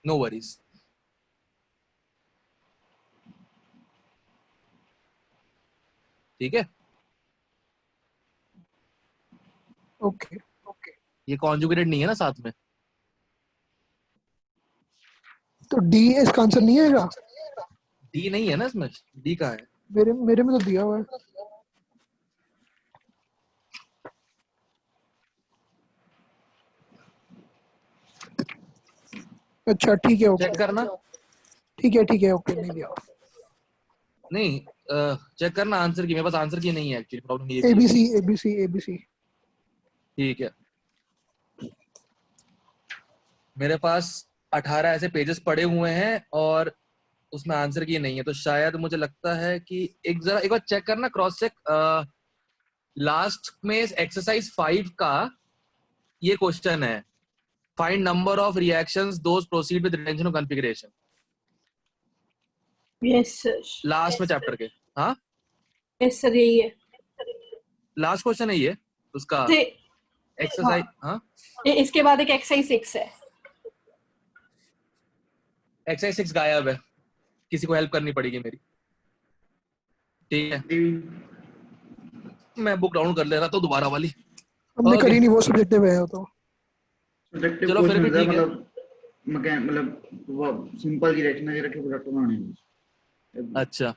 No worries. ठीक है, okay. ये कॉन्जुगेटेड नहीं है ना साथ में। तो डी इसका आंसर नहीं आएगा? डी नहीं है ना इसमें, डी कहाँ है? मेरे में तो दिया हुआ है। अच्छा ठीक है, ओके। चेक करना। ठीक है, ओके, नहीं दिया। नहीं, चेक करना आंसर की, मेरे पास आंसर की नहीं है एक्चुअली, प्रॉब्लम ये भी है। ABC। ठीक है, मेरे पास 18 ऐसे पेजेस पड़े हुए हैं और उसमें आंसर की नहीं है, तो शायद मुझे लगता है कि एक बार चेक करना, क्रॉस चेक। लास्ट में एक्सरसाइज 5 का ये क्वेश्चन है, find number of reactions those proceed with retention of configuration. Yes sir. Last में चैप्टर के। हाँ यस सर, यही है। लास्ट क्वेश्चन है ये उसका एक्सरसाइज। हाँ इसके बाद एक एक्सरसाइज 6 है। एक्सरसाइज 6 गायब है, किसी को हेल्प करनी पड़ेगी मेरी। ठीक है, मैं बुक डाउन कर ले रहा था दोबारा वाली। हमने Okay. करी नहीं, वो सब्जेक्टिव है तो। चलो फिर भी ठीक है। मतलब वो सिंपल की रिएक्शन अगर रखे प्रोडक्ट बनाने हैं। अच्छा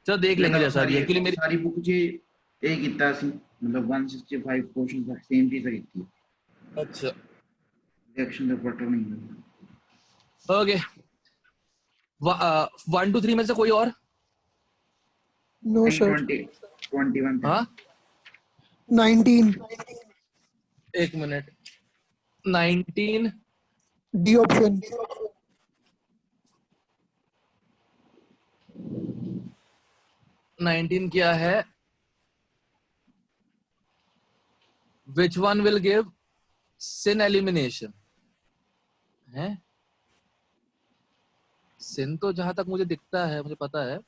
चलो देख लेंगे जैसा भी। एक्चुअली मेरी सारी बुक जी एक ਕੀਤਾ ਸੀ, मतलब 165 क्वेश्चन का सेम चीज ਕੀਤੀ है। अच्छा रिएक्शन का पैटर्न नहीं है। ओके, 1 2 3 में से कोई और? No sir. 21 हाँ 19 एक मिनट, 19 डी ऑप्शन। नाइनटीन क्या है? Which one will give syn elimination है? सिन तो जहां तक मुझे दिखता है, मुझे पता है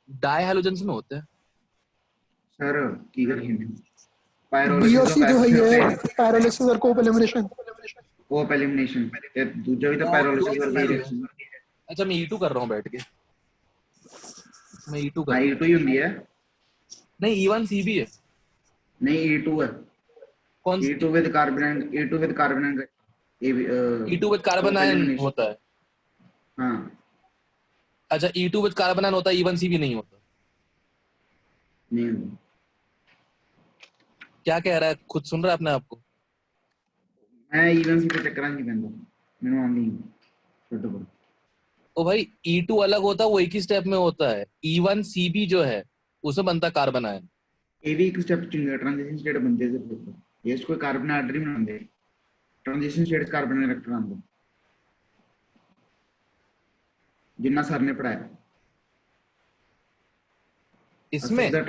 डाई हैलोजेंस में होते हैं। सर की करेंगे बीओसी जो है ये पैरालिसिस और कोप एलिमिनेशन। कोप एलिमिनेशन ते दूसरा भी तो पायरोलिसिस वर्गा ही रिएक्शन। अच्छा मैं E2 कर रहा हूँ बैठ के, मैं E2 कर हां रहा हूँ। E2 ही होती है। नहीं E1CB है। नहीं E2 है। कौन सी? E2 with carbon and E2 with carbon ion होता है। हाँ अच्छा E2 विद कार्बन आयन होता है, E1CB नहीं होता। नहीं क्या कह रहा है, खुद सुन रहा है अपने आप को? मैं इवन सी पे चक्कर नहीं पैंदा मैंने आंदी छोटे पर। ओ भाई E2 अलग होता है, वो एक ही स्टेप में होता है। E1CB जो है उसमें बनता कार्बन आयन। ये भी एक स्टेप चेंज ट्रांजिशन स्टेट बनते से फिर ये इसको कार्बन आर्टरी बनाते ट्रांजिशन स्टेट कार्बन इलेक्ट्रॉन आंदा जिन्ना सर ने पढ़ाया। इसमें जिसदा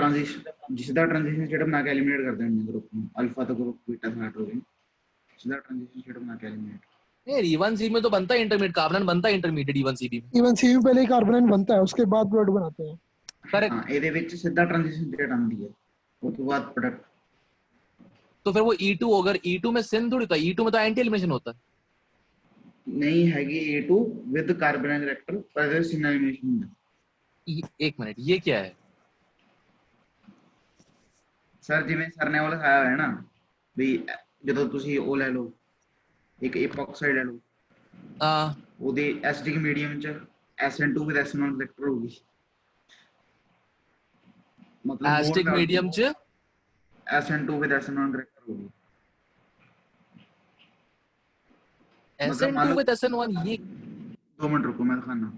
ट्रांजिशन स्टेट बना के एलिमिनेट करते हैं ग्रुप में अल्फा तो ग्रुप बीटा से हाइड्रोजन सीधा ट्रांजिशन स्टेट बना के एलिमिनेट। नहीं E1CB में तो बनता है इंटरमीडिएट, कार्बन बनता है इंटरमीडिएट E1CB में। इवन सी में पहले ही कार्बन बनता है, उसके बाद ब्लड बनाते हैं। करेक्ट। हां ਇਹਦੇ ਵਿੱਚ ਸਿੱਧਾ ट्रांजिशन स्टेट आंदी है ਉਸ ਤੋਂ ਬਾਅਦ प्रोडक्ट। तो फिर वो E2 अगर E2 में सिन थोड़ी होता है, E2 में तो एंटी एलिमिनेशन होता है। नहीं हैगी A2 विद कार्बन रिएक्टर पर सिन एलिमिनेशन ਹੁੰਦਾ। एक मिनट, ये क्या है? सर जिवें सर ने वो लिखाया है ना भी ਜਦੋਂ ਤੁਸੀਂ ਉਹ ਲੈ ਲਓ ਇੱਕ epoxide ਲੈ ਲਓ ਉਹਦੇ ਐਸਿਡਿਕ ਮੀਡੀਅਮ ਚ SN2 ਵਿਦ SN1 ਇਲੈਕਟ੍ਰੋਨ ਹੋਊਗੀ मतलब एसिडिक मीडियम च SN2 विद SN1 इलेक्ट्रॉन होगी। SN2 विद SN1 ये 2 मिनट रुको मैं दिखाना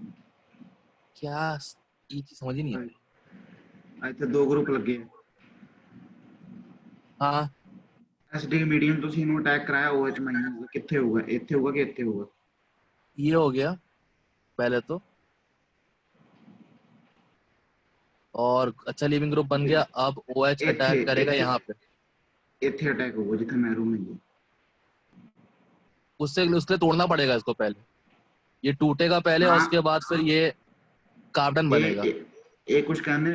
क्या, ये चीज समझ ही नहीं आ रही। ਇੱਥੇ ਦੋ ਗਰੁੱਪ ਲੱਗੇ हाँ एसिडिक मीडियम ਤੁਸੀਂ ਇਹਨੂੰ ਅਟੈਕ ਕਰਾਇਆ OH ਮਾਈਨਸ ਕਿੱਥੇ ਹੋਊਗਾ ਇੱਥੇ ਹੋਊਗਾ ਕਿ ਇੱਥੇ ਹੋਊਗਾ। ये हो गया पहले तो, और अच्छा लिविंग ग्रुप बन गया। अब OH अटैक करेगा यहाँ पे, ਇੱਥੇ ਅਟੈਕ ਹੋਊਗਾ ਜਿੱਥੇ मैरून नहीं है उससे उसके लिए तोड़ना पड़ेगा इसको पहले, ये टूटेगा पहले और उसके बाद फिर ये कार्बन बनेगा। ਇਹ ਕੁਝ ਕਹਿੰਦੇ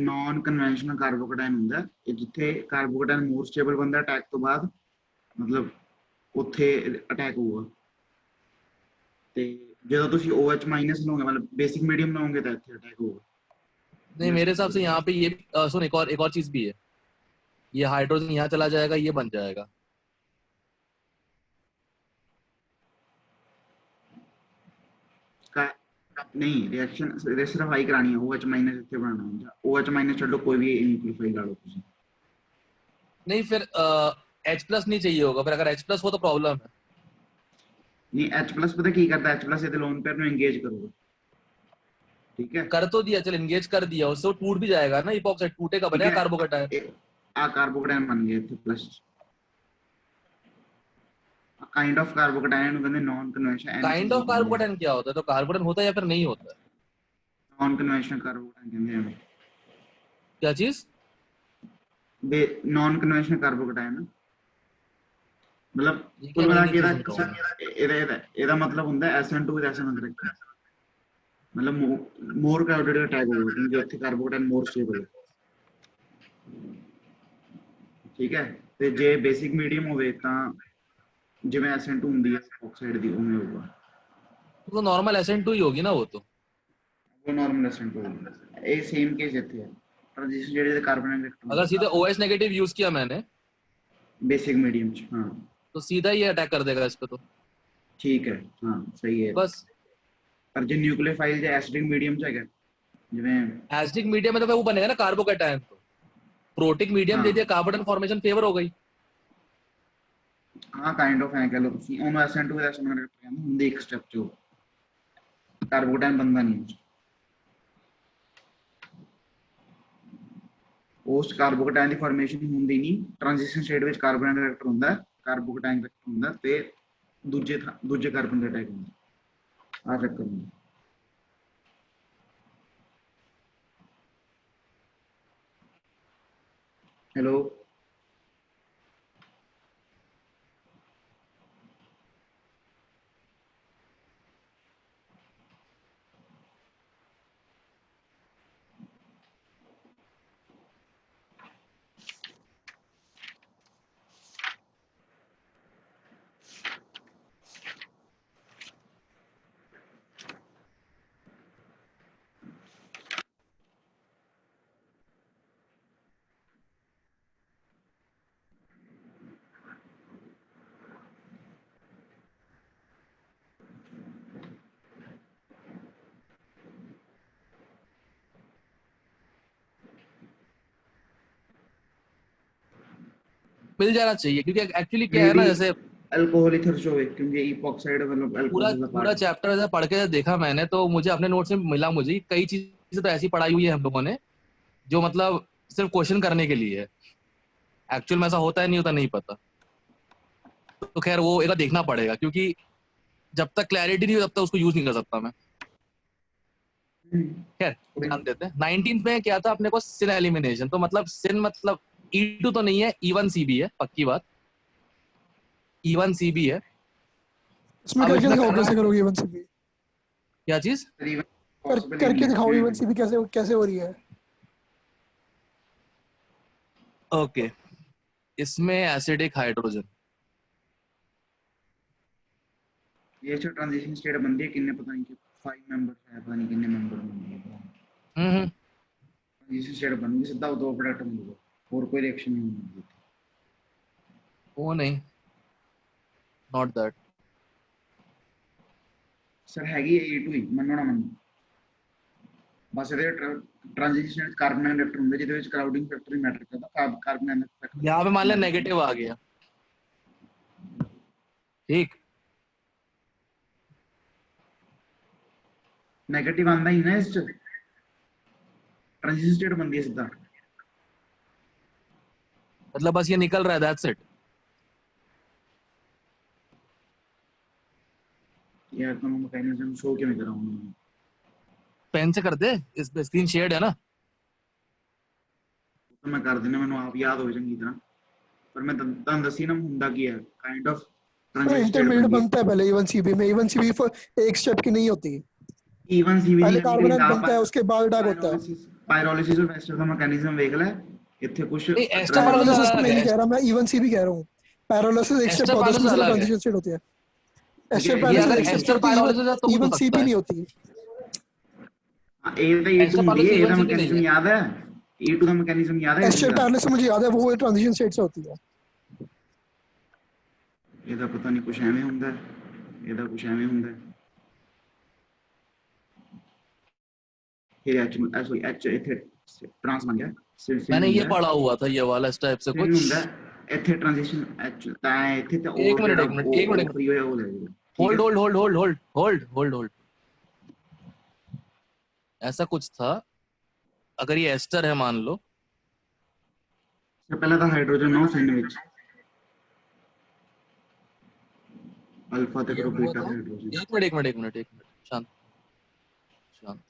ਨॉन ਕਨਵੈਨਸ਼ਨਲ ਕਾਰਬੋਕੈਟਾਇਨ ਹੁੰਦਾ ਇਹ ਜਿੱਥੇ ਕਾਰਬੋਕੈਟਾਇਨ ਮੋਰ ਸਟੇਬਲ ਬੰਦਾ ਅਟੈਕ ਤੋਂ ਬਾਅਦ मतलब ਉੱਥੇ ਅਟੈਕ ਹੋਊਗਾ। ਤੇ ਜਦੋਂ ਤੁਸੀਂ OH ਮਾਈਨਸ ਲਓਗੇ मतलब बेसिक मीडियम ਲਓਗੇ ਤਾਂ ਇੱਥੇ ਅਟੈਕ ਹੋਊਗਾ। नहीं मेरे हिसाब से यहाँ पे ये सुन एक और चीज भी है, ये हाइड्रोजन यहाँ चला जाएगा, ये बन जाएगा। नहीं रिएक्शन सिर्फ हाई करानी है, OH माइनस ਇੱਥੇ ਬਣਾਉਣਾ ਹੁੰਦਾ। OH ਮਾਈਨਸ ਛੱਡੋ ਕੋਈ ਵੀ न्यूक्लियोफाइल ਲਾ ਲਓ ਤੁਸੀਂ। नहीं फिर H+ नहीं चाहिए होगा, फिर अगर H+ हो तो प्रॉब्लम है। नहीं H+ पता ਕੀ ਕਰਦਾ, H+ ਇਹਦੇ ਲੋਨ पेयर ਨੂੰ एंगेज ਕਰੂਗਾ, ठीक है। कर तो दिया, चल एंगेज कर दिया, उससे वो टूट भी जाएगा ना, इपॉक्साइड टूटेगा, बनेगा कार्बोकेटायन। आ कार्बोकेटायन बन गया ਇੱਥੇ प्लस काइंड ऑफ कार्बोकेटायन ਨੂੰ ਕਹਿੰਦੇ non conventional. Kind of carbocation क्या होता है? तो कार्बोकेटायन होता है या फिर नहीं होता है? नॉन कन्वेंशनल कार्बोकेटायन ਕਹਿੰਦੇ हैं। क्या चीज? नॉन कन्वेंशनल कार्बोकेटायन मतलब ये कुल क्या मिला नई के चीज सुन रहा हूँ। ਇਹਦਾ मतलब ਹੁੰਦਾ है SN2 with SN करेक्ट, मतलब मोर क्राउडेड अटैक होगा क्योंकि ਉੱਥੇ कार्बोकेटायन मोर स्टेबल है, ठीक है। ਤੇ ਜੇ बेसिक मीडियम ਹੋਵੇ ਤਾਂ ਜਿਵੇਂ SN2 ਹੁੰਦੀ ਹੈ ਆਕਸਾਈਡ ਦੀ ਉਵੇਂ ਹੋਊਗਾ। तो नॉर्मल SN2 ही होगी ना वो तो। वो नॉर्मल SN2 होगा। ਇਹ सेम केस ਇੱਥੇ ਹੈ, ट्रांजिशन ਜਿਹੜੇ ਦੇ कार्बन इलेक्ट्रॉन अगर सीधे OH नेगेटिव यूज किया मैंने बेसिक मीडियम ਚ, हाँ तो सीधा ही अटैक कर देगा इस पे तो। ठीक है, हाँ सही है। बस पर जो न्यूक्लियोफाइल ਜਾਂ एसिडिक मीडियम ਚ ਹੈਗਾ ਜਿਵੇਂ एसिडिक मीडियम में तो वो बनेगा ना कार्बोकेटायन, तो प्रोटिक मीडियम दे दिया, कार्बोकेटायन फॉर्मेशन फेवर हो गई। हाँ काइंड ऑफ है कह लो ਤੁਸੀਂ ਉਹਨੂੰ SN2 with SN ਕਨੈਕਟ ਕਹਿੰਦੇ ਹੁੰਦੇ ਇੱਕ ਸਟੈਪ ਚ कार्बोकेटायन ਬੰਦਾ ਨਹੀਂ ਉਸ कार्बोकेटायन ਦੀ ਫਾਰਮੇਸ਼ਨ ਹੁੰਦੀ ਨਹੀਂ, ट्रांजिशन स्टेट ਵਿੱਚ कार्बन करेक्टर ਹੁੰਦਾ, कार्बोकेटायन करेक्टर ਹੁੰਦਾ ਤੇ ਦੂਜੇ ਕਾਰਬਨ ਦਾ ਅਟੈਕ ਹੁੰਦਾ। ਆ ਚੱਕਰ ਹੁੰਦਾ। हेलो मिल जाना चाहिए क्योंकि एक्चुअली क्या है ना, जैसे अल्कोहल इथर्स होवे क्योंकि इपॉक्साइड मतलब पूरा अल्कोहल का पूरा पार्ट चैप्टर ऐसा पढ़ के देखा मैंने, तो मुझे अपने नोट्स में मिला, मुझे कई चीजें तो ऐसी पढ़ाई हुई है हम लोगों ने जो मतलब सिर्फ क्वेश्चन करने के लिए है, एक्चुअल में ऐसा होता है नहीं होता नहीं पता। तो खैर वो एक बार देखना पड़ेगा क्योंकि जब तक क्लैरिटी नहीं हो तब तक उसको यूज नहीं कर सकता मैं। खैर ध्यान देते हैं। 19th में क्या था अपने को, सिन एलिमिनेशन। तो मतलब सिन मतलब E2 तो नहीं है, E1CB है, पक्की बात, E1CB है। इसमें अब करके इसमें दिखाओ करना कैसे करोगे इवन सीबी, क्या चीज? करके दिखाओ इवन सीबी कैसे कैसे हो रही है। ओके, इसमें एसिडिक हाइड्रोजन, ये जो ट्रांजिशन स्टेट बनती है किन्ने पता नहीं कि 5 मेंबर है, पता नहीं किन्ने मेंबर बनती है। ट्रांजिशन स्टेट बनती है, सीधा दो प्रोडक्ट मिलेगा और कोई रिएक्शन नहीं होगी। वो नहीं, नॉट दैट सर हैगी E2 ही ਮੰਨੋ ਨਾ ਮੰਨੋ, ਬਸ ਇਹਦੇ ट्रांजिशन कार्बन इलेक्ट्रॉन ਹੁੰਦੇ ਜਿਹਦੇ ਵਿੱਚ क्राउडिंग फैक्टर ही मैटर करता, कार्बन इलेक्ट्रॉन। यहाँ पे मान लिया नेगेटिव आ गया, ठीक, नेगेटिव आंदा ही ना इस ट्रांजिशन स्टेट बनती है सीधा, मतलब बस ये निकल रहा है, दैट्स इट। यार तो मैं मैकेनिज्म शो क्यों नहीं कर रहा हूं, पेन से कर दे, इस पे स्क्रीन शेयर्ड है ना। तो मैं कर देना, मैंने आप याद हो चंगी तरह, पर मैं ਤੁਹਾਨੂੰ ਦੱਸੀ ਨਾ ਹੁੰਦਾ ਕੀ ਹੈ काइंड ऑफ ट्रांजिशन इंटरमीडिएट बनता है पहले इवन सीबी में, इवन सीबी एक स्टेप की नहीं होती, इवन सीवी पहले कार्बोनेट बनता है उसके बाद अटैक होता है। पायरोलिसिस और एस्टर का मैकेनिज्म देख ले, ਇੱਥੇ ਕੁਝ नहीं, एस्टर पैरोलिसिस अलग नहीं है, कह रहा मैं, इवन सीबी कह रहा हूं। पैरोलिसिस एक स्टेप एस्टर बाद पायरोलिसिस उसमें अलग है। ट्रांजिशन स्टेट होती है। एस्टर ये पैरालिसिस अगर एक्सेप्ट एस्टर करती है, पायरोलिसिस है तो कुछ हो इवन सकता सीपी है। नहीं होती। ए तो E2 एस्टर ਹੁੰਦੀ है, पायरोलिसिस ਇਹਦਾ इवन सीपी नहीं मैकेनिज्म है। याद है? E2 ਦਾ मैकेनिज्म याद है किसी एस्टर का? पैरालिसिस मुझे याद है, वो ट्रांजिशन स्टेट से होती है। ਇਹਦਾ ਪਤਾ ਨਹੀਂ ਕੁਛ ਐਵੇਂ ਹੁੰਦਾ ਹੈ, ਇਹਦਾ ਕੁਛ ਐਵੇਂ ਹੁੰਦਾ ਹੈ। फिर एच सॉरी एच ਇੱਥੇ ट्रांस बन गया सिन मैंने ये ਹੁੰਦਾ है, पढ़ा हुआ था ये वाला इस टाइप से सिन कुछ। ਹੁੰਦਾ है ਇੱਥੇ ट्रांजिशन एच ਤਾਂ ਇੱਥੇ ਤੇ एक ਉਹ मिनट ਜਿਹੜਾ एक मिनट एक ਉਹ मिनट फ्री होਇਆ ਉਹ ਲੈ ਜਾਏਗਾ। ठीक होल्ड है, hold hold hold hold hold hold hold ऐसा कुछ था। अगर ये एस्टर है मान लो, से पहले ਤਾਂ हाइड्रोजन नो सिन ਵਿੱਚ अल्फा ਤੇ ये ग्रुप वो बीटा था। ਤੇ हाइड्रोजन। एक मिनट एक मिनट एक मिनट एक मिनट शांत शांत।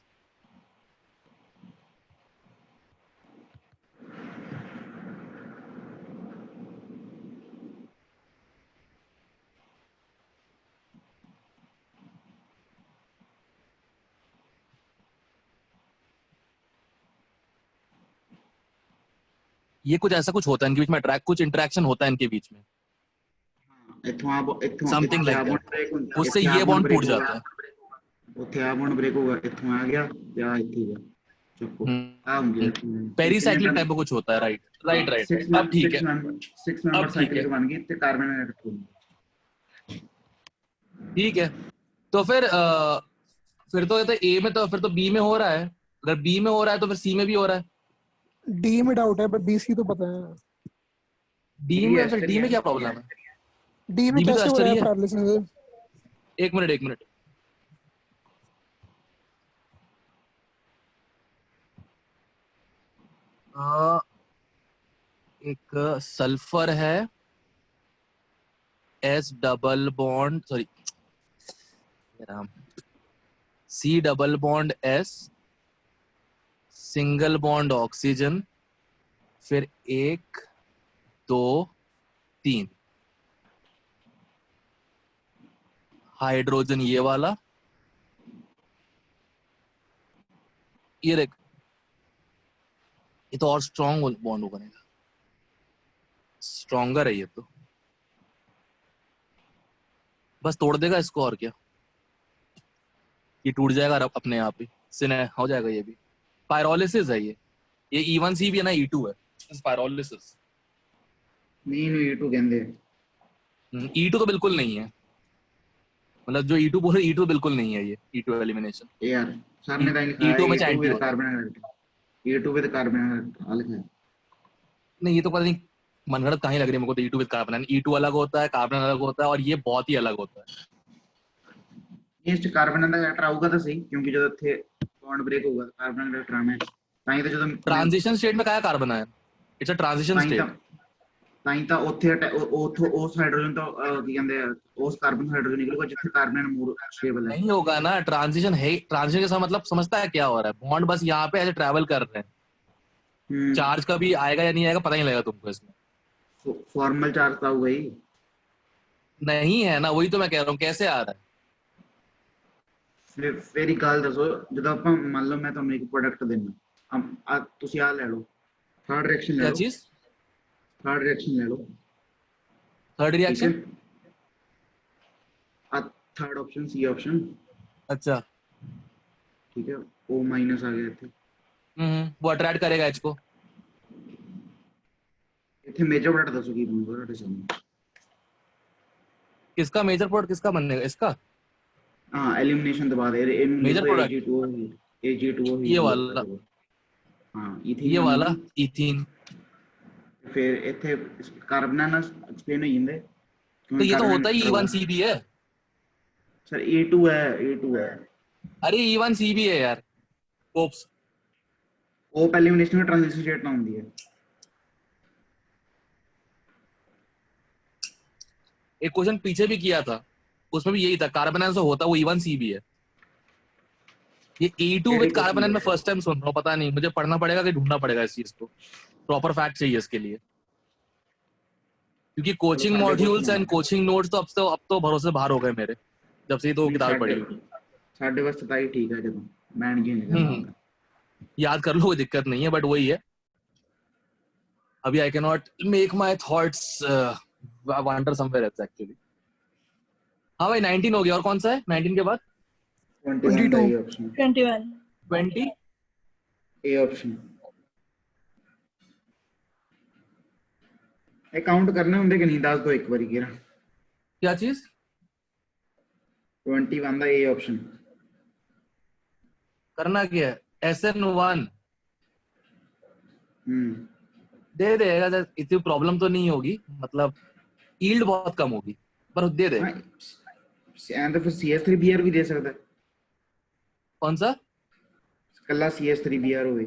ये कुछ ऐसा कुछ होता है इनके बीच में, अट्रैक्ट कुछ इंटरेक्शन होता है इनके बीच में, ਇੱਥੋਂ ਆ ਇੱਥੋਂ समथिंग ਇੱਥੇ लाइक आ बॉन्ड दैट। ब्रेक ਹੁੰਦਾ, उससे ਇੱਥੇ आ ये बॉन्ड बॉन्ड ब्रेक टूट होगा, जाता है। ਉੱਥੇ आ बॉन्ड ब्रेक होगा, ਇੱਥੋਂ आ ਗਿਆ ਜਾਂ ਇੱਥੇ ਗਿਆ ਚੱਕੋ आ ਹੁੰਦੀ है। पेरीसाइक्लिक टाइप का कुछ होता है। Right right right right. अब ठीक है, सिक्स मेंबर अब ठीक साइकिल है, बन गई ते कार्बन इलेक्ट्रॉन। ठीक है। तो फिर तो ये तो ए में, तो फिर तो बी में हो रहा है। अगर बी में हो रहा है तो फिर सी में भी हो रहा है। डी में डाउट है, पर बी सी तो पता है। डी ये में, फिर एस्टर डी ही में है, क्या प्रॉब्लम है? डी में डी भी तो कैसे हो एस्टर रहा ही है है। पैरालिसिस? एक मिनट एक मिनट। एक सल्फर है, S double bond, sorry C double bond S, single bond oxygen, फिर 1 2 3 हाइड्रोजन ये वाला, ये देख, ये तो और स्ट्रॉन्ग बॉन्ड बनेगा, स्ट्रॉन्गर है ये तो, बस तोड़ देगा इसको और क्या, ये टूट जाएगा अपने आप ही, सिने हो जाएगा ये भी। पायरोलिसिस है ये E1C भी है ना, E2 है, पायरोलिसिस। नहीं E2 कहते हैं। E2 तो बिल्कुल नहीं है, मतलब जो E2 बोल रहे E2 बिल्कुल नहीं है, ये E2 एलिमिनेशन। यार सर ने कहीं लिखा है E2 में E2 एंटी विद होता है। कार्बन, E2 विद कार्बन लिखा है। नहीं ये तो पता नहीं, मनगढ़ंत कहीं लग रही है मेरे को तो। E2 विद कार्बन, E2 अलग होता है, कार्बन अलग होता है, और ये बहुत ही अलग होता है। ਇਸ ਚ ਕਾਰਬਨ ਦਾ ਇਲੈਕਟ੍ਰੋਨ ਆਊਗਾ ਤਾਂ ਸਹੀ, ਕਿਉਂਕਿ ਜਦੋਂ ਇੱਥੇ ਬੌਂਡ ਬ੍ਰੇਕ ਹੋਊਗਾ ਕਾਰਬਨ ਇਲੈਕਟ੍ਰੋਨ ਹੈ, ਤਾਂ ਹੀ ਤਾਂ ਜਦੋਂ ट्रांजिशन स्टेट में क्या कार्बन है? It's a transition state. ਤਾਂ ਹੀ ਤਾਂ ਉੱਥੇ ਉਥੋਂ ਉਸ हाइड्रोजन ਤੋਂ ਕੀ ਕਹਿੰਦੇ ਆ, ਉਸ ਕਾਰਬਨ हाइड्रोजन ਨਿਕਲੂਗਾ ਜਿੱਥੇ कार्बन मोर स्टेबल है। नहीं होगा ना, ट्रांजिशन है, ट्रांजिशन का मतलब समझता है क्या हो रहा है? बॉन्ड बस यहाँ पे ऐसे ट्रैवल कर रहे हैं, चार्ज कभी आएगा या नहीं आएगा पता नहीं लगेगा तुमको इसमें। फॉर्मल चार्ज तो होगा ही नहीं है ना, वही तो मैं कह रहा हूँ, कैसे आ रहा है? फिर एक गल दसो, ਜਦੋਂ ਆਪਾਂ ਮੰਨ ਲਓ ਮੈਂ ਤੁਹਾਨੂੰ ਇੱਕ ਪ੍ਰੋਡਕਟ ਦੇਣਾ, ਆ ਤੁਸੀਂ ਆ ਲੈ ਲਓ, थर्ड रिएक्शन ले क्या लो, चीज? थर्ड रिएक्शन ले लो, third reaction? Third option C option. अच्छा ठीक है, O माइनस आ गया थे, वो अट्रैक्ट करेगा एच को। इथे मेजर प्रोडक्ट दसो की बनूगा ਤੁਹਾਡੇ सामने। किसका मेजर प्रोडक्ट किसका बनेगा इसका? हां एलिमिनेशन के बाद मेजर प्रोडक्ट Ag2O ये वाला, हां इथीन ये वाला इथीन। फिर इथे कार्बन ना एक्सप्लेन हो जांदे, तो ये तो होता ही E1C भी है सर। A2 है। अरे E1C भी है यार, ओप्स। वो पहले एलिमिनेशन में ट्रांजिशन स्टेट ना होती है। एक क्वेश्चन पीछे भी किया था, उसमें भी यही था, कार्बन से होता वो E1C भी है। ये E2 विद कार्बन में फर्स्ट टाइम सुन रहा हूँ, पता नहीं, मुझे पढ़ना पड़ेगा कि ढूंढना पड़ेगा इस चीज को, प्रॉपर फैक्ट चाहिए इसके लिए, क्योंकि coaching modules and coaching notes तो अब तो भरोसे बाहर हो गए मेरे, जब से ये तो किताब पढ़ी हुई। साढ़े वास्ते ताई ठीक है, जब मैं नहीं करना याद कर लो, कोई दिक्कत नहीं है, बट वही है, अभी I can not make my thoughts wander somewhere else actually. हाँ भाई 19 हो गया, और कौन सा है 19 के बाद? 21 ਦਾ ਇਹ ਆਪਸ਼ਨ 21 20 ਇਹ ਆਪਸ਼ਨ ਇਹ ਕਾਊਂਟ ਕਰਨੇ ਹੁੰਦੇ ਕਿ ਨਹੀਂ ਦੱਸ ਦੋ ਇੱਕ ਵਾਰੀ ਕਿਰਾ क्या चीज? 21 ਦਾ ਇਹ ਆਪਸ਼ਨ करना क्या है? SN1 दे देगा, इतनी प्रॉब्लम तो नहीं होगी, मतलब यील्ड बहुत कम होगी पर दे देगा। ਐਂ ਤਾਂ ਫਿਰ CS3BR ਵੀ ਦੇ ਸਕਦਾ कौन सा? ਕੱਲਾ CS3BR ਹੋਵੇ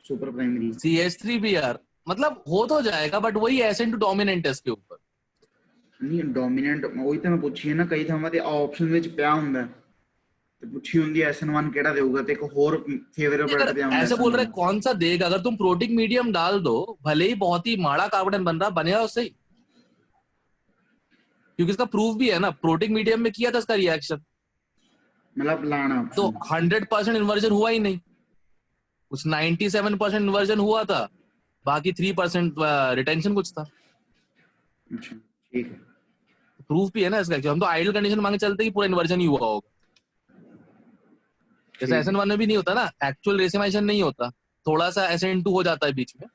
सुपर प्राइमरी CS3BR मतलब हो तो जाएगा, बट वही SN2 डोमिनेंट है इसके ऊपर। नहीं डोमिनेंट वही तो मैं पूछी है ना, कई ਥਾਵਾਂ ਤੇ ਆਪਸ਼ਨ ਵਿੱਚ ਪਿਆ ਹੁੰਦਾ ਤੇ ਪੁੱਛੀ ਹੁੰਦੀ SN1 ਕਿਹੜਾ ਦੇਊਗਾ ਤੇ ਇੱਕ ਹੋਰ फेवरेबल ਤੇ ਆਉਂਦਾ ऐसे बोल रहे कौन सा देगा? अगर तुम प्रोटीन मीडियम डाल दो, भले ही बहुत ही माड़ा कार्बन बन रहा, बनेगा उससे ही, क्योंकि इसका प्रूफ भी है ना, प्रोटीन मीडियम में किया था इसका रिएक्शन, मतलब लाना तो 100% इन्वर्जन हुआ ही नहीं, कुछ 97% इन्वर्जन हुआ था, बाकी 3% रिटेंशन कुछ था। अच्छा ठीक है, प्रूफ भी है ना इसका। हम तो आइडल कंडीशन मांगे चलते ही पूरा इन्वर्जन ही हुआ होगा, जैसे SN1 में भी नहीं होता ना, एक्चुअल रेसिमाइजेशन नहीं होता, थोड़ा सा SN2 हो जाता है बीच में,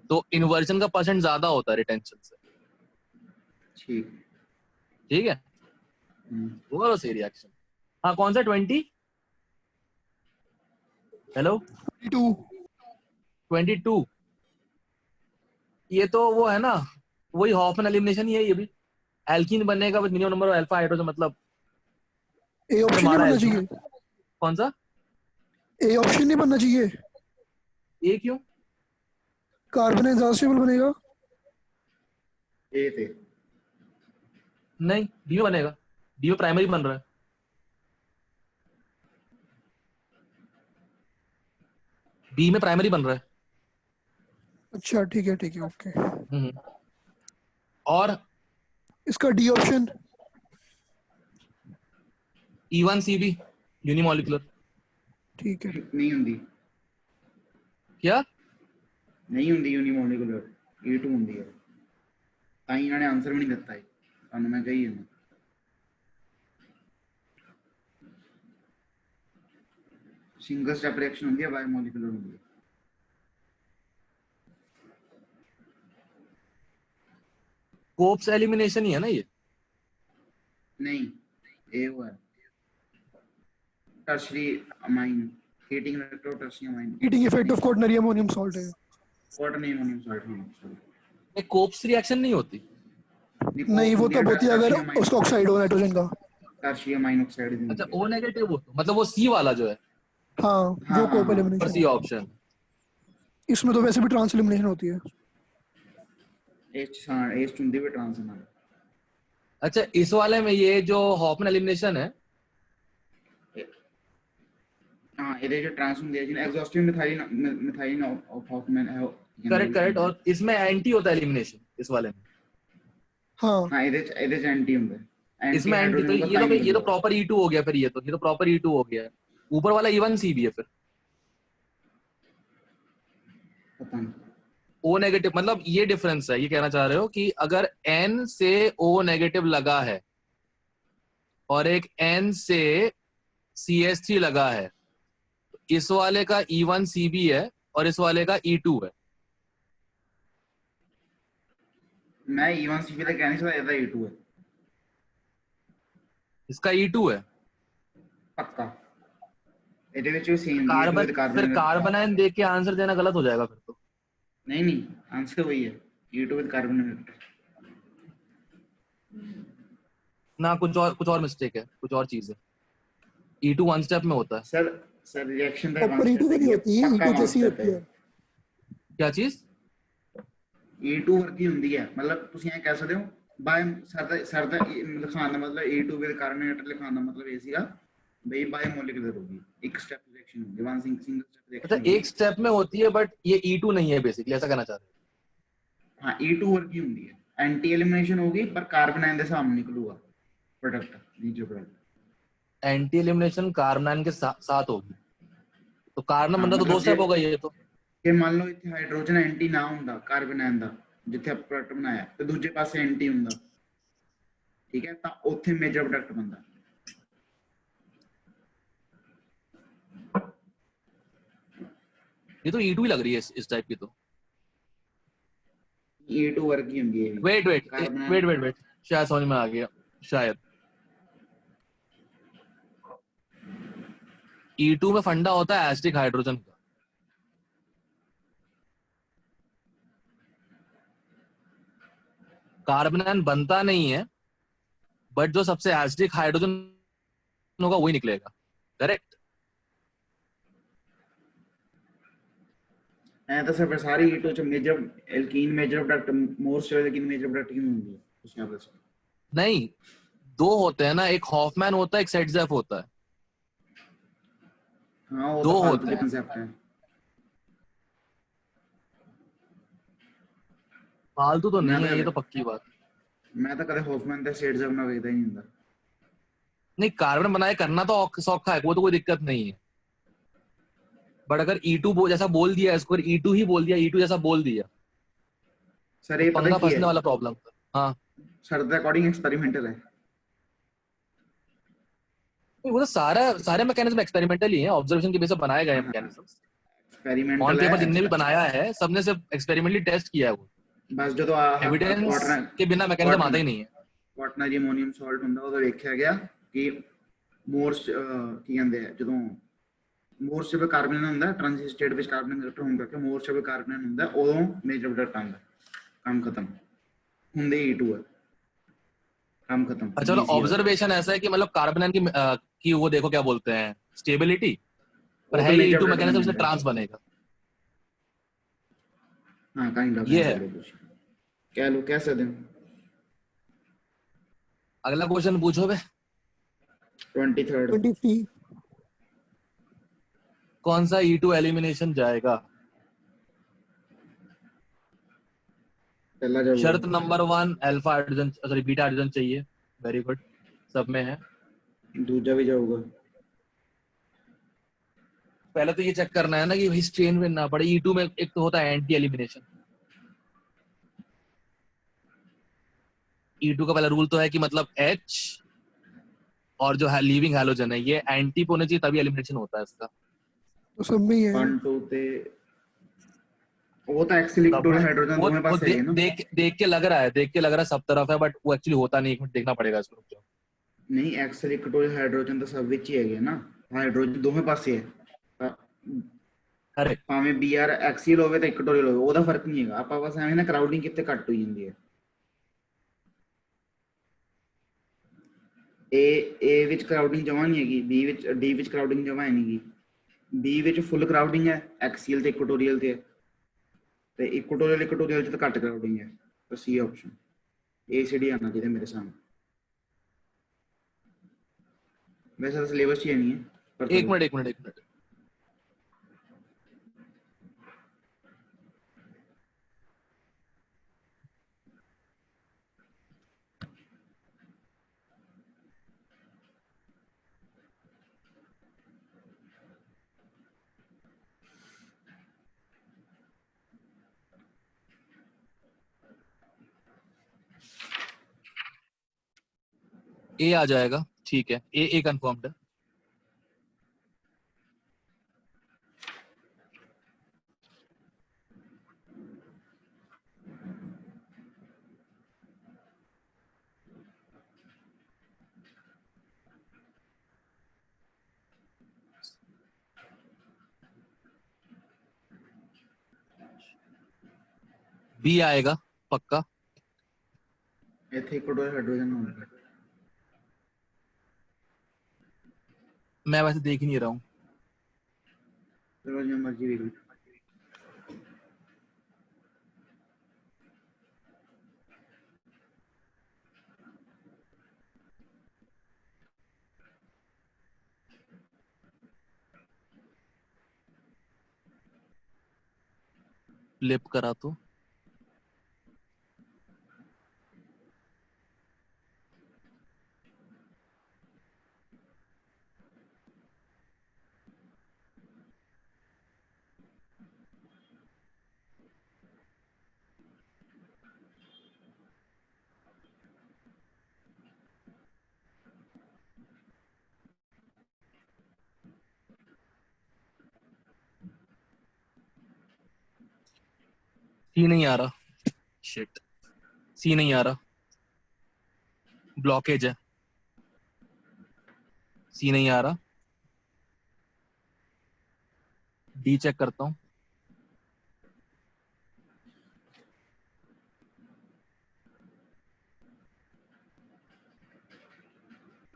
तो इन्वर्जन का परसेंट ज्यादा होता है रिटेंशन से। ठीक है, वो सही रिएक्शन। हाँ कौन सा 20? हेलो 22 ये तो वो है ना, वही हॉफमैन एलिमिनेशन ही है ये भी। एल्कीन बनेगा with minimum number of alpha hydrogen, मतलब ए ऑप्शन नहीं बनना चाहिए। कौन सा? ए ऑप्शन नहीं बनना चाहिए। ए क्यों? कार्बन एग्जॉस्टेबल बनेगा। ए थे नहीं, बी में बनेगा, बी में प्राइमरी बन रहा है। बी में प्राइमरी बन रहा है। अच्छा ठीक है ओके। और इसका डी ऑप्शन E1CB यूनिमॉलिक्यूलर। ठीक है, नहीं ਹੁੰਦੀ क्या नहीं ਹੁੰਦੀ यूनिमॉलिक्यूलर, E2 ਹੁੰਦੀ ਹੈ, ਤਾਂ ਹੀ ਇਹਨਾਂ ਨੇ ਆਨਸਰ ਵੀ ਨਹੀਂ ਦਿੱਤਾ ਹੈ ਤੁਹਾਨੂੰ ਮੈਂ ਕਹੀ ਜਾਂਦਾ। सिंगल स्टेप रिएक्शन ਹੁੰਦੀ ਹੈ, बायोमॉलिक्यूलर ਹੁੰਦੀ ਹੈ। कोप्स एलिमिनेशन ही है ना ये? नहीं ये वो है tertiary amine heating reactor of tertiary amine heating effect of quaternary ammonium salt है। क्वाटरनरी अमोनियम सॉल्ट हाँ ये कोप्स रिएक्शन नहीं होती। नहीं वो तब होती है अगर उसका ऑक्साइड हो नाइट्रोजन का, टर्शरी अमाइन ऑक्साइड। अच्छा O नेगेटिव हो, मतलब वो C वाला जो है। हाँ वो कोप और एलिमिनेशन। C option. इसमें तो वैसे भी ट्रांस एलिमिनेशन होती है। H हाँ H चुनती हुई ट्रांसफर। अच्छा इस वाले में ये जो हॉफमैन एलिमिनेशन है, हाँ ये जो ट्रांस ਹੁੰਦੀ है जिन एग्जॉस्टिव मिथाइलिन ऑफ हॉफमैन है। करेक्ट, और इसमें एंटी होता है एलिमिनेशन इस वाले में। हाँ ਇਹਦੇ ਚ एंटी ਹੁੰਦਾ है, इसमें एंटी, तो ये तो प्रॉपर E2 हो गया फिर, ये तो प्रॉपर E2 हो गया। ऊपर वाला E1CB है फिर। पता नहीं O नेगेटिव मतलब ये डिफरेंस है, ये कहना चाह रहे हो कि अगर N से O नेगेटिव लगा है और एक N से CH3 लगा है, तो इस वाले का E1CB है और इस वाले का E2 है। मैं E1CB तक कहने से ज्यादा E2 है, इसका E2 है पक्का। ਇਹਦੇ ਵਿੱਚ ਵੀ सेम कार्बन, फिर कार्बनाइन देख के आंसर देना गलत हो जाएगा फिर तो। नहीं आंसर वही है E2 विद कार्बन इफेक्ट ना, कुछ और मिस्टेक है, कुछ और चीज है। E2 वन स्टेप में होता है। सर रिएक्शन ਦਾ पर E2 भी नहीं होती है, E2 जैसी होती है। क्या चीज? E2 ਵਰਗੀ ਹੁੰਦੀ ਹੈ, मतलब ਤੁਸੀਂ ਇਹ ਕਹਿ ਸਕਦੇ ਹੋ ਬਾय ਸਰ ਦਾ ਲਿਖਾਣ ਦਾ ਮਤਲਬ E2 ਵਿਦ ਕਾਰਬੋਨੇਟਰ ਲਿਖਾਣ ਦਾ ਮਤਲਬ ਇਹ ਸੀਗਾ ਬਈ बायोमॉलिक्यूलर होगी, एक स्टेप रिएक्शन होगी, वन सिंगल स्टेप रिएक्शन। अच्छा एक स्टेप में होती है, बट ये E2 नहीं है बेसिकली, ऐसा कहना चाह रहे हो? हाँ E2 ਵਰਗੀ ਹੁੰਦੀ ਹੈ, एंटी एलिमिनेशन होगी पर कार्बन आयन ਦੇ ਸਾਹਮਣੇ ਨਿਕਲੂਗਾ प्रोडक्ट, नीचे प्रोडक्ट। एंटी एलिमिनेशन कार्बनाइन के साथ होगी, तो कार्बन बन रहा तो दो स्टेप होगा ये तो। ਜੇ ਮੰਨ ਲਓ ਇੱਥੇ ਹਾਈਡਰੋਜਨ ਐਂਟੀ ਨਾ ਹੁੰਦਾ ਕਾਰਬਨ ਆਇਨ ਦਾ, ਜਿੱਥੇ ਆਪਾਂ ਪ੍ਰੋਡਕਟ ਬਣਾਇਆ ਤੇ ਦੂਜੇ ਪਾਸੇ ਐਂਟੀ ਹੁੰਦਾ, ठीक है, ਤਾਂ ਉੱਥੇ ਮੇਜਰ ਪ੍ਰੋਡਕਟ ਬੰਦਾ ये तो E2 ही लग रही है इस टाइप की तो। E2 ਵਰਗੀ ਹੁੰਦੀ ਹੈ wait wait carbon wait wait wait, शायद समझ में आ गया, शायद E2 में फंडा होता है एसिडिक हाइड्रोजन का। कार्बन बनता नहीं है, बट जो सबसे एसिडिक हाइड्रोजन होगा वही निकलेगा। करेक्ट। ਐ ਤਾਂ ਸਿਰਫ ਸਾਰੀ E2 ਚ major alkene major product most alkene major product ਕਿਉਂ ਹੁੰਦੀ ਹੈ ਤੁਸੀਂ ਆਪ ਦੱਸੋ। नहीं, दो होते हैं ना, एक हॉफमैन होता है, एक सेटजेफ होता है। हाँ वो दो तो फालतू होते के हैं। कंसेप्ट है। फालतू तो मैं नहीं है, ये तो तो पक्की बात। मैं तो कदे हॉफमैन ते सेट जब ना वेखदा ही नहीं हुंदा। नहीं, कार्बन बनाए करना तो सौखा है, वो तो कोई दिक्कत नहीं है। बट अगर E2 जैसा बोल दिया, इसको E2 ही बोल दिया, E2 जैसा बोल दिया, सर तो ये पता पंगा की है, फंसने वाला प्रॉब्लम था। हाँ, सर द अकॉर्डिंग एक्सपेरिमेंटल है। वो तो सारे मैकेनिज्म एक्सपेरिमेंटल ही हैं, ऑब्जर्वेशन के बेस पे बनाए गए मैकेनिज्म्स। ऑन एक्सपेरिमेंटल पेपर है जितने भी बनाया है, सबने सिर्फ एक्सपेरिमेंटली टेस्ट किया है। वो बस जो तो एविडेंस के बिना मैकेनिज्म आता ही नहीं है। क्वाटनरी अमोनियम साल्ट ਹੁੰਦਾ ਉਹਦਾ ਵੇਖਿਆ ਗਿਆ ਕਿ ਮੋਰਸ ਕੀ ਕਹਿੰਦੇ ਆ ਜਦੋਂ ਮੋਰਸ ਜਬ ਕਾਰਬਨ ਹੁੰਦਾ ਟ੍ਰਾਂਜ਼ਿਟ ਸਟੇਟ ਵਿੱਚ ਕਾਰਬਨ ਇਲੈਕਟ੍ਰੋਨ ਹੁੰਦਾ ਕਿ ਮੋਰਸ ਜਬ ਕਾਰਬਨ ਹੁੰਦਾ ਉਦੋਂ ਮੇਜਰ ਪ੍ਰੋਡਕਟ ਆਉਂਦਾ ਕੰਮ ਖਤਮ ਹੁੰਦੇ E2 ਹੈ काम खत्म। अच्छा, चलो ऑब्जर्वेशन ऐसा है कि मतलब कार्बन की वो देखो क्या बोलते हैं, स्टेबिलिटी, पर है ये E2 मैकेनिज्म से ट्रांस बनेगा। हाँ काइंड ऑफ ये है। कह लो कह सकते हो। अगला क्वेश्चन पूछो बे। 23rd 23 कौन सा E2 एलिमिनेशन जाएगा? पहला जब शर्त number 1 alpha hydrogen, sorry beta hydrogen चाहिए। वेरी गुड, सब में है। दूसरा भी जाऊंगा। पहले तो ये चेक करना है ना कि भाई स्ट्रेन में ना पड़े। E2 में एक तो होता है एंटी एलिमिनेशन। E2 का पहला रूल तो है कि मतलब H और जो है लीविंग हैलोजन है, ये एंटी होना चाहिए, तभी एलिमिनेशन होता है इसका। तो सब में ही है। 1 2 ते वो तो एक्चुअली इक्विटोरियल हाइड्रोजन दोनों पास है ना। देख के लग रहा है, सब तरफ है, बट वो एक्चुअली होता नहीं। एक मिनट देखना पड़ेगा इसको, रुक जाओ। नहीं एक्चुअली इक्विटोरियल हाइड्रोजन तो सब ਵਿੱਚ ਹੀ ਹੈਗੇ ਨਾ, ਹਾਈਡਰੋਜਨ ਦੋਵੇਂ ਪਾਸੇ ਹੈ। करेक्ट। ਭਾਵੇਂ Br ਐਕਸੀਅਲ ਹੋਵੇ ਤਾਂ ਇਕੁਟੋਰੀਅਲ ਹੋਵੇ, ਉਹਦਾ ਫਰਕ ਨਹੀਂ ਹੈਗਾ। ਆਪਾਂ ਬਸ ਐਵੇਂ ਨਾ ਕਰਾਊਡਿੰਗ ਕਿੱਥੇ ਘੱਟ ਹੋਈ ਜਾਂਦੀ ਹੈ। A ਵਿੱਚ ਕਰਾਊਡਿੰਗ ਜਮਾ ਨਹੀਂ ਹੈਗੀ, B ਵਿੱਚ D ਵਿੱਚ ਕਰਾਊਡਿੰਗ ਜਮਾ ਹੈ ਨਹੀਂਗੀ। B ਵਿੱਚ ਫੁੱਲ ਕਰਾਊਡਿੰਗ ਹੈ ਐਕਸੀਅਲ ਤੇ ਇਕੁਟੋਰੀਅਲ ਤੇ ਇਕੁਟੋਰੀਅਲ ਚ ਤਾਂ ਘੱਟ ਕਰਾਊਡਿੰਗ ਹੈ। ਤਾਂ C ਆਪਸ਼ਨ ACD ਆਣਾ ਚਾਹੀਦਾ ਮੇਰੇ ਸਾਹਮਣੇ। वैसे तो सिलेबस ही नहीं है पर एक मिनट। ए आ जाएगा, ठीक है। ए कंफर्म्ड है। बी आएगा पक्का। ਇੱਥੇ ਇਕੁਟੋਰੀਅਲ ਹਾइड्रोजन होगा। मैं वैसे देख ही नहीं रहा हूँ। चलो जो मर्जी देख लो। फ्लिप करा तो सी नहीं आ रहा, शिट, सी नहीं आ रहा, ब्लॉकेज है, सी नहीं आ रहा। डी चेक करता हूँ।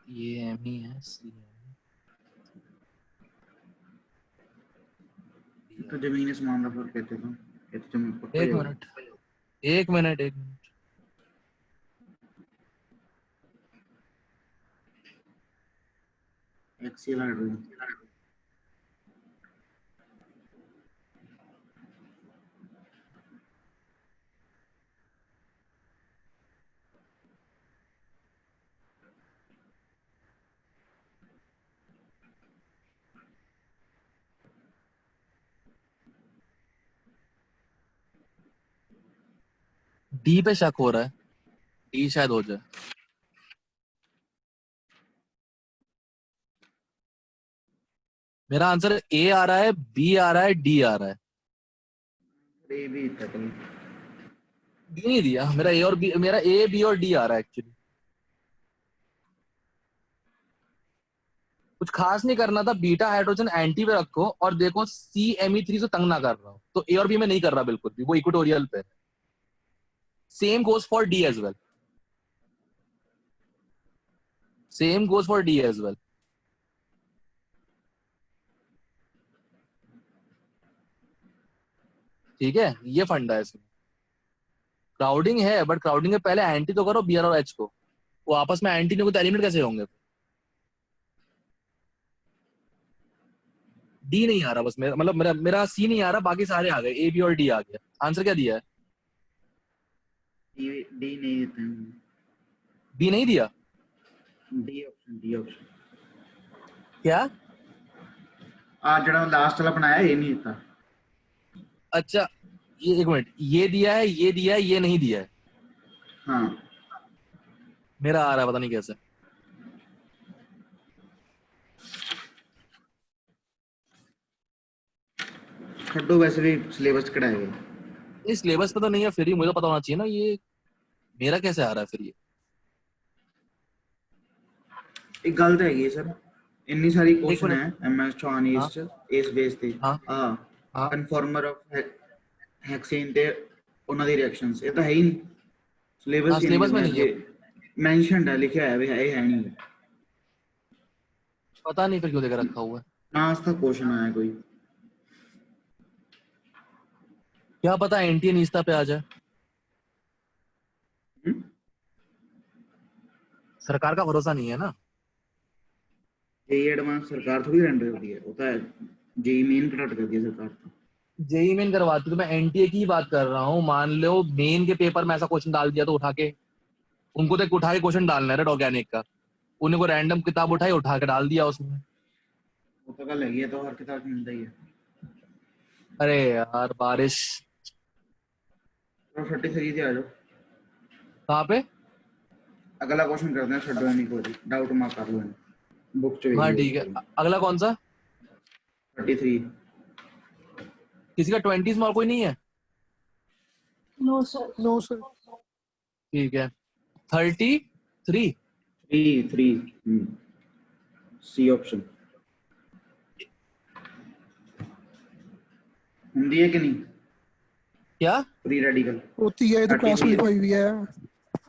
ये एम ही है, सी तो जमीन आसमान का फर्क कहते थे, ये तो जमीन पक्का ही एक होगा। मिनट, एक मिनट, एक मिनट। Axial hydrogen. डी पे शक हो रहा है, डी शायद हो जाए। मेरा आंसर ए आ रहा है, बी आ रहा है, डी आ रहा है। ये भी था कल। डी नहीं दिया, मेरा ए और बी, मेरा ए बी और डी आ रहा है एक्चुअली। कुछ खास नहीं करना था, बीटा हाइड्रोजन एंटी पे रखो और देखो CMe3 से तंग ना कर रहा हो। तो ए और बी में नहीं कर रहा बिल्कुल भी, वो इक्वेटोरियल पे। Same goes for the as well, same goes for the as well. ठीक है, ये फंडा है इसमें। क्राउडिंग है, बट क्राउडिंग के पहले एंटी तो करो बी और एच को, वो आपस में एंटी नहीं होते, एलिमेंट कैसे होंगे? डी नहीं आ रहा, बस मेरा मतलब मेरा सी नहीं आ रहा, बाकी सारे आ गए, ए बी और डी आ गया। आंसर क्या दिया है? डी नहीं देते हैं। बी नहीं दिया? D option, D option. क्या? आज जड़ा लास्ट वाला बनाया ये नहीं था। अच्छा, ये एक मिनट, ये दिया है, ये दिया है, ये नहीं दिया है। हाँ, मेरा आ रहा है, पता नहीं कैसे। छड्डो, वैसे भी सिलेबस कढ़ाएगा। इस सिलेबस पे तो नहीं है, फिर ही मुझे पता होना चाहिए ना। ये मेरा कैसे आ रहा है फिर ये? एक गल तो हैगी सर, इन्नी सारी एक क्वेश्चन मिनट। है MS चौहान हाँ इस बेस ਤੇ हाँ ਆ हाँ ਕਨਫਰਮਰ ਆਫ ਹੈਕਸੇਨ ਤੇ ਉਹਨਾਂ ਦੀ ਰਿਐਕਸ਼ਨਸ, ਇਹ ਤਾਂ ਹੈ ਹੀ ਨਹੀਂ हाँ, ਸਿਲੇਬਸ ਹੀ ਨਹੀਂ सिलेबस में ਦਿੰਦਾ। नहीं है। ਜੇ ਮੈਂਸ਼ਨਡ ਹੈ, ਲਿਖਿਆ ਹੋਇਆ ਵੀ ਹੈ, ਇਹ ਹੈ नहीं। पता नहीं फिर क्यों देकर रखा हुआ है। ना इसका क्वेश्चन आया कोई। क्या पता एंटी नीस्ता पे आ जाए। सरकार का भरोसा नहीं है ना। जेई एडवांस सरकार थोड़ी रेंडर करती है, होता है जेई मेन कट करती है सरकार। जेई मेन करवाती, तो मैं एनटीए की ही बात कर रहा हूँ। मान लो मेन के पेपर में ऐसा क्वेश्चन डाल दिया तो उठा के, उनको तो उठा के क्वेश्चन डालना है ऑर्गेनिक का, उन्हें को रैंडम किताब उठाई, उठा के डाल दिया उसमें। वो तो कल है, तो हर किताब में मिलता ही है। अरे यार बारिश। तो 33 से आ जाओ। कहाँ पे? अगला क्वेश्चन करते हैं, छड्डो नहीं कोई डाउट मार्क कर लो बुक च। हाँ ठीक है, अगला कौन सा? 33। किसी का 20s में और कोई नहीं है? No sir. No sir. ठीक है, 33। 3 सी ऑप्शन हिंदी है कि नहीं? क्या फ्री रेडिकल होती है, तो क्लास में लिखवाई हुई है।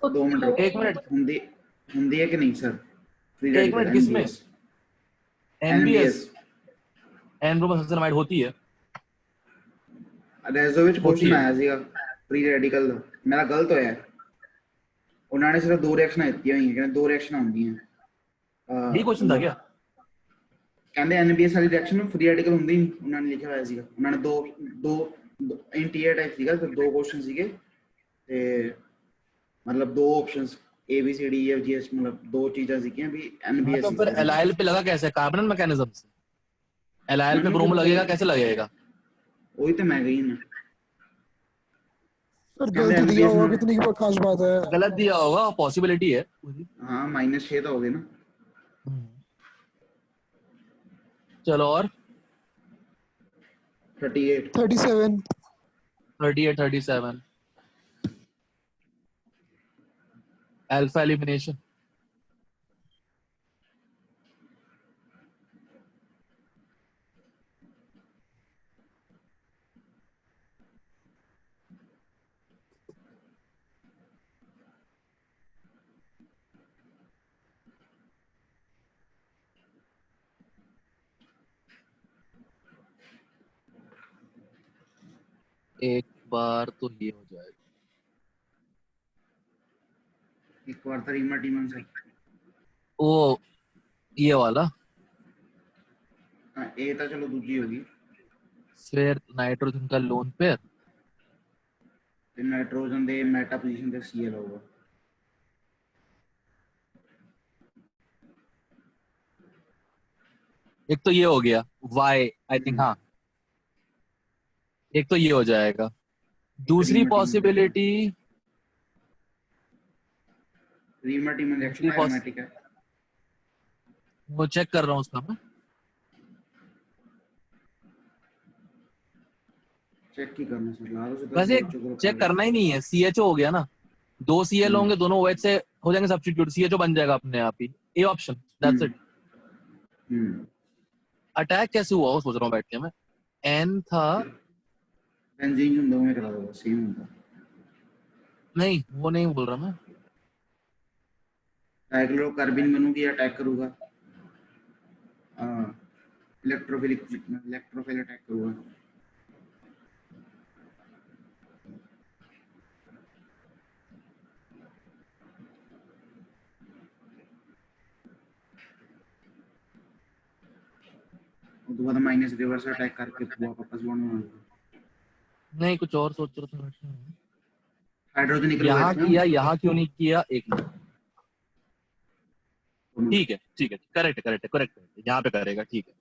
2 मिनट एक मिनट, हिंदी हिंदी है कि नहीं सर? फ्री एक रेडिकल मिनट, किसमें? एनबीएस, एनब्रोमोसल्फाइड होती है। रेजो ਵਿੱਚ होती क्वेश्चन है। ਆਇਆ ਸੀਗਾ फ्री रेडिकल ਦਾ, ਮੇਰਾ ਗਲਤ ਹੋਇਆ। ਉਹਨਾਂ ਨੇ ਸਿਰਫ 2 ਰਿਐਕਸ਼ਨਾਂ ਦਿੱਤੀਆਂ ਹੋਈਆਂ, ਕਹਿੰਦੇ 2 ਰਿਐਕਸ਼ਨਾਂ ਹੁੰਦੀਆਂ। यही क्वेश्चन था क्या? ਕਹਿੰਦੇ ਐਨਬੀਐਸ ਵਾਲੀ ਰਿਐਕਸ਼ਨ ਫ੍ਰੀ ਰੈਡੀਕਲ ਹੁੰਦੀ ਨਹੀਂ, ਉਹਨਾਂ ਨੇ ਲਿਖਿਆ ਹੋਇਆ ਸੀਗਾ। ਉਹਨਾਂ ਨੇ ਦੋ ਇੰਟੀਰੀਅਰ ਟਾਈਪ ਸੀਗਾ, ਤੇ 2 ਕੁਐਸਚਨ ਸੀਗੇ, ਤੇ मतलब 2 ऑप्शंस ABCD EFGH, मतलब 2 चीजें सीखी हैं भी हाँ, NBS तो फिर एलाइल पे लगा कैसे? कार्बन मैकेनिज्म से एलाइल पे ब्रोमो लगेगा, कैसे लगेगा? वही तो मैं गई ना सर गलत दिया होगा, कितनी की खास बात है। गलत दिया होगा, पॉसिबिलिटी है। हाँ, -6 तो हो गए ना। चलो और 38 37 38, 37. Alpha elimination. एक बार तो ये हो जाएगा। एक बार तो रीमा टीमन से वो ये वाला हाँ ए तो चलो दूजी होगी फिर नाइट्रोजन का लोन पेयर ਤੇ ਨਾਈਟ੍ਰੋਜਨ ਦੇ ਮੈਟਾ ਪੋਜੀਸ਼ਨ ਤੇ Cl ਹੋਊਗਾ एक तो ये हो गया Y आई थिंक हाँ एक तो ये हो जाएगा दूसरी Reema टीमन possibility Reema टीमन reaction aromatic है वो चेक कर रहा हूँ उसका मैं चेक ही करना सर ला दो वैसे चेक करना ही नहीं है CHO हो गया ना 2 Cl होंगे दोनों OH से हो जाएंगे सब्स्टिट्यूट CHO बन जाएगा अपने आप ही A option that's it attack कैसे हुआ वो सोच रहा हूँ बैठ के मैं N था बेंजीन ਹੁੰਦਾ ਉਹ ਕਰਾ ਦੋ सेम ਹੁੰਦਾ नहीं वो नहीं बोल रहा मैं साइक्लोकार्बिन बनूगी अटैक करूंगा इलेक्ट्रोफिल अटैक करूंगा उसके बाद माइनस रिवर्स अटैक करके वापस बॉन्ड नहीं कुछ और सोच रहा था हाइड्रोजन निकल यहाँ किया यहाँ क्यों नहीं किया एक मिनट ठीक है करेक्ट यहाँ पे करेगा ठीक है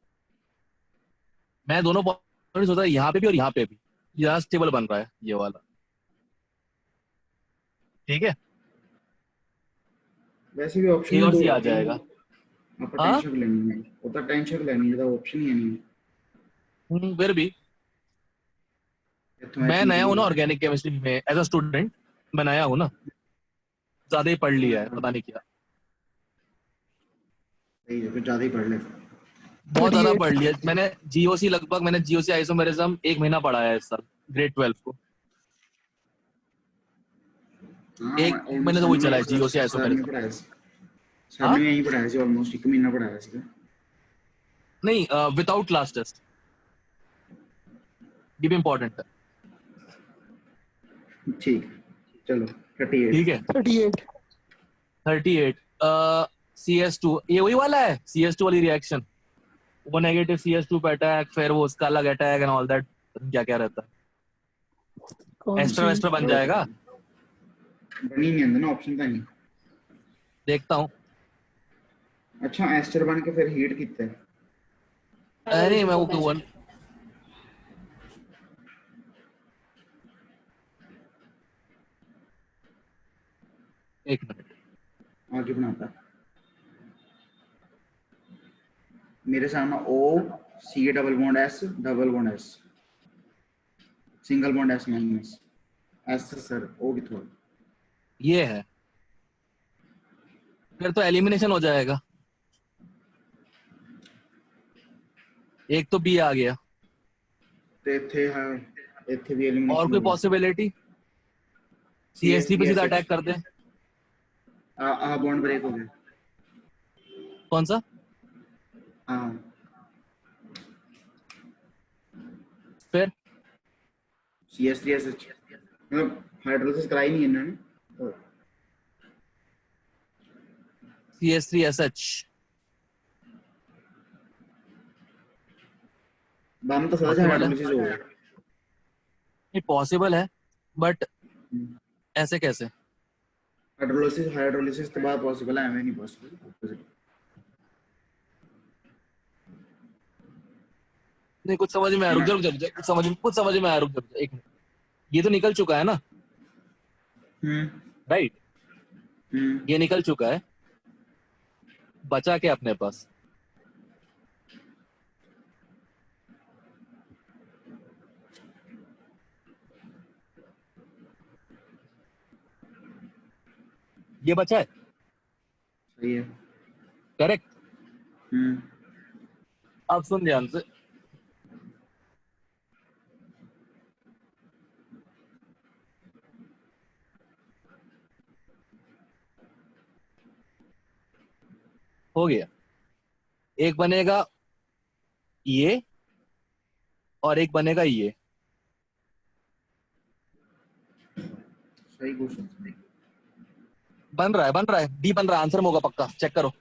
मैं दोनों पॉइंट सोचा यहाँ पे भी और यहाँ पे भी यहाँ स्टेबल बन रहा है ये वाला ठीक है वैसे भी ऑप्शन ए और दो सी आ जाएगा आप टेंशन लेनी है वो तो टेंशन लेनी है ऑप्शन ही नहीं फिर भी मैं नया हूँ ना ऑर्गेनिक केमिस्ट्री में एज अ स्टूडेंट मैं नया हूँ ना ज्यादा ही पढ़ लिया है पता नहीं क्या सही है फिर ज्यादा ही पढ़ ले बहुत ज्यादा पढ़ लिया मैंने जीओसी लगभग मैंने जीओसी आइसोमेरिज्म 1 महीना पढ़ा है इस साल ग्रेड 12 को एक महीने तो वही चला है जीओसी आइसोमेरिज्म सर ने यही पढ़ाया ਸੀ ऑलमोस्ट 1 महीना पढ़ाया ਸੀਗਾ नहीं विदाउट लास्ट टेस्ट ये भी इम्पोर्टेंट है ठीक चलो 38 ठीक है 38 CS2 ये वही वाला है CS2 वाली रिएक्शन वो नेगेटिव CS2 पे अटैक फिर वो उसका अलग अटैक एंड ऑल दैट क्या क्या रहता है एस्टर वेस्टर बन जाएगा बनी नहीं अंदर ना ऑप्शन था नहीं देखता हूँ अच्छा एस्टर बन के फिर हीट कितना है अरे मैं वो वन एक मिनट आगे बनाता मेरे सामने O C double bond S single bond S minus S sir O कितना ये है फिर तो एलिमिनेशन हो जाएगा एक तो B आ गया तो इथे है इथे भी एलिमिनेशन और कोई पॉसिबिलिटी CS3 पे सीधा अटैक कर दे आ बॉन्ड ब्रेक हो गया कौन सा हाँ फिर CS3SH मतलब हाइड्रोलिसिस कराई नहीं है इन्होंने CS3SH बाम तो सदा हाइड्रोलिसिस हो गया ये पॉसिबल है बट ऐसे कैसे हाइड्रोलिसिस के बाद पॉसिबल है हमें नहीं पॉसिबल नहीं कुछ समझ में आया रुक जा कुछ समझ में आया रुक जा एक मिनट ये तो निकल चुका है ना राइट ये निकल चुका है बचा के अपने पास ये बचा है, सही है। करेक्ट। हम्म। अब सुन ध्यान से, हो गया। एक बनेगा ये और एक बनेगा ये। सही क्वेश्चन। बन रहा है, डी बन रहा है, आंसर में होगा पक्का, चेक करो।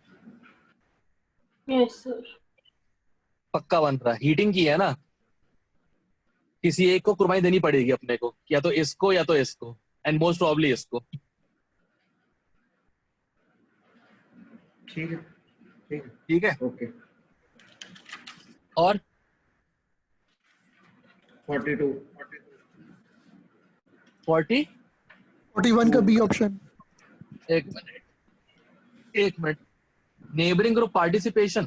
Yes, sir. पक्का बन रहा है, हीटिंग की है ना, किसी एक को कुर्बानी देनी पड़ेगी अपने को, या तो इसको या तो इसको, एंड मोस्ट प्रॉब्ली इसको। ठीक है, ठीक है, ठीक है। ओके। और 42। 40। 41 का बी ऑप्शन। एक minute, neighbouring group participation,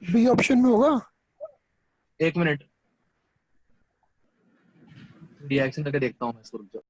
B option में होगा। एक मिनट, रिएक्शन करके देखता हूँ मैं इसको, रुक जाओ।